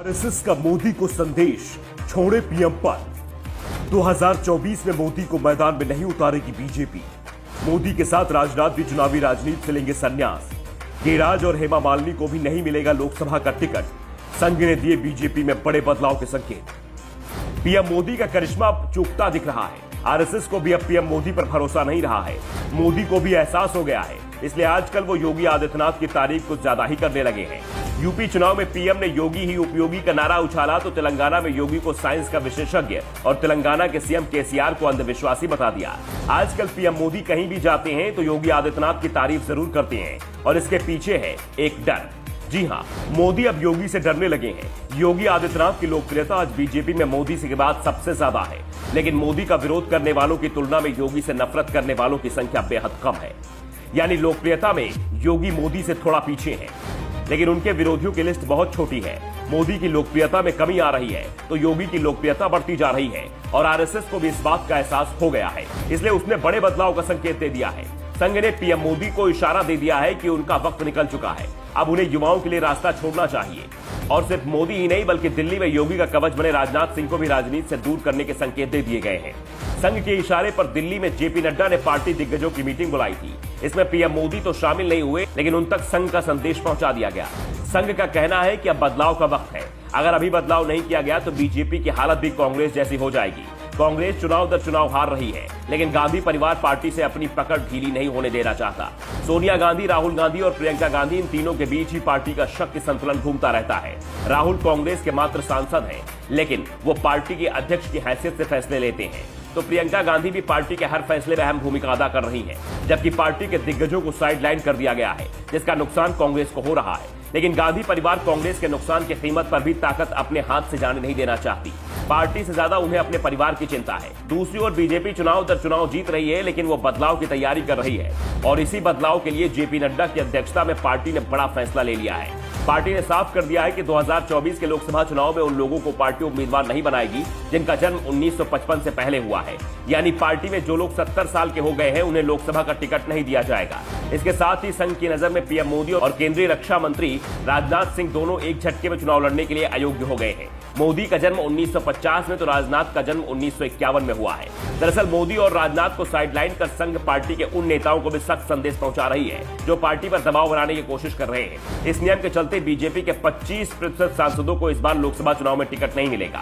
RSS का मोदी को संदेश, छोड़े पीएम पद। 2024 में मोदी को मैदान में नहीं उतारेगी बीजेपी। मोदी के साथ राजनाथ भी चुनावी राजनीति से लेंगे संन्यास। गिरिराज और हेमा मालिनी को भी नहीं मिलेगा लोकसभा का टिकट। संघ ने दिए बीजेपी में बड़े बदलाव के संकेत। पीएम मोदी का करिश्मा अब चूकता दिख रहा है। आरएसएस को भी अब पीएम मोदी पर भरोसा नहीं रहा है। मोदी को भी एहसास हो गया है, इसलिए आजकल वो योगी आदित्यनाथ की तारीफ कुछ ज्यादा ही करने लगे हैं। यूपी चुनाव में पीएम ने योगी ही उपयोगी का नारा उछाला तो तेलंगाना में योगी को साइंस का विशेषज्ञ और तेलंगाना के सीएम केसीआर को अंधविश्वासी बता दिया। आजकल पीएम मोदी कहीं भी जाते हैं तो योगी आदित्यनाथ की तारीफ जरूर करते हैं और इसके पीछे है एक डर। जी हां, मोदी अब योगी से डरने लगे हैं। योगी आदित्यनाथ की लोकप्रियता आज बीजेपी में मोदी से के बाद सबसे ज्यादा है, लेकिन मोदी का विरोध करने वालों की तुलना में योगी से नफरत करने वालों की संख्या बेहद कम है। यानी लोकप्रियता में योगी मोदी से थोड़ा पीछे हैं, लेकिन उनके विरोधियों की लिस्ट बहुत छोटी है। मोदी की लोकप्रियता में कमी आ रही है तो योगी की लोकप्रियता बढ़ती जा रही है और आरएसएस को भी इस बात का एहसास हो गया है, इसलिए उसने बड़े बदलाव का संकेत दे दिया है। संघ ने पीएम मोदी को इशारा दे दिया है कि उनका वक्त निकल चुका है, अब उन्हें युवाओं के लिए रास्ता छोड़ना चाहिए। और सिर्फ मोदी ही नहीं बल्कि दिल्ली में योगी का कवच बने राजनाथ सिंह को भी राजनीति से दूर करने के संकेत दे दिए गए हैं। संघ के इशारे पर दिल्ली में जेपी नड्डा ने पार्टी दिग्गजों की मीटिंग बुलाई थी। इसमें पीएम मोदी तो शामिल नहीं हुए, लेकिन उन तक संघ का संदेश पहुंचा दिया गया। संघ का कहना है कि अब बदलाव का वक्त है। अगर अभी बदलाव नहीं किया गया तो बीजेपी की हालत भी कांग्रेस जैसी हो जाएगी। कांग्रेस चुनाव दर चुनाव हार रही है, लेकिन गांधी परिवार पार्टी से अपनी पकड़ ढीली नहीं होने देना चाहता। सोनिया गांधी, राहुल गांधी और प्रियंका गांधी, इन तीनों के बीच ही पार्टी का शक्ति संतुलन घूमता रहता है। राहुल कांग्रेस के मात्र सांसद हैं, लेकिन वो पार्टी के अध्यक्ष की हैसियत से फैसले लेते हैं, तो प्रियंका गांधी भी पार्टी के हर फैसले में अहम भूमिका अदा कर रही हैं, जबकि पार्टी के दिग्गजों को साइडलाइन कर दिया गया है, जिसका नुकसान कांग्रेस को हो रहा है। लेकिन गांधी परिवार कांग्रेस के नुकसान की कीमत पर भी ताकत अपने हाथ से जाने नहीं देना चाहती। पार्टी से ज्यादा उन्हें अपने परिवार की चिंता है। दूसरी ओर बीजेपी चुनाव दर चुनाव जीत रही है, लेकिन वो बदलाव की तैयारी कर रही है और इसी बदलाव के लिए जेपी नड्डा की अध्यक्षता में पार्टी ने बड़ा फैसला ले लिया है। पार्टी ने साफ कर दिया है कि 2024 के लोकसभा चुनाव में उन लोगों को पार्टी उम्मीदवार नहीं बनाएगी जिनका जन्म 1955 से पहले हुआ है। यानी पार्टी में जो लोग 70 साल के हो गए हैं उन्हें लोकसभा का टिकट नहीं दिया जाएगा। इसके साथ ही संघ की नजर में पीएम मोदी और केंद्रीय रक्षा मंत्री राजनाथ सिंह दोनों एक झटके में चुनाव लड़ने के लिए अयोग्य हो गए हैं। मोदी का जन्म 1950 में तो राजनाथ का जन्म 1951 में हुआ है। दरअसल मोदी और राजनाथ को साइडलाइन कर संघ पार्टी के उन नेताओं को भी सख्त संदेश पहुंचा रही है जो पार्टी पर दबाव बनाने की कोशिश कर रहे हैं। इस नियम के चलते बीजेपी के 25% सांसदों को इस बार लोकसभा चुनाव में टिकट नहीं मिलेगा।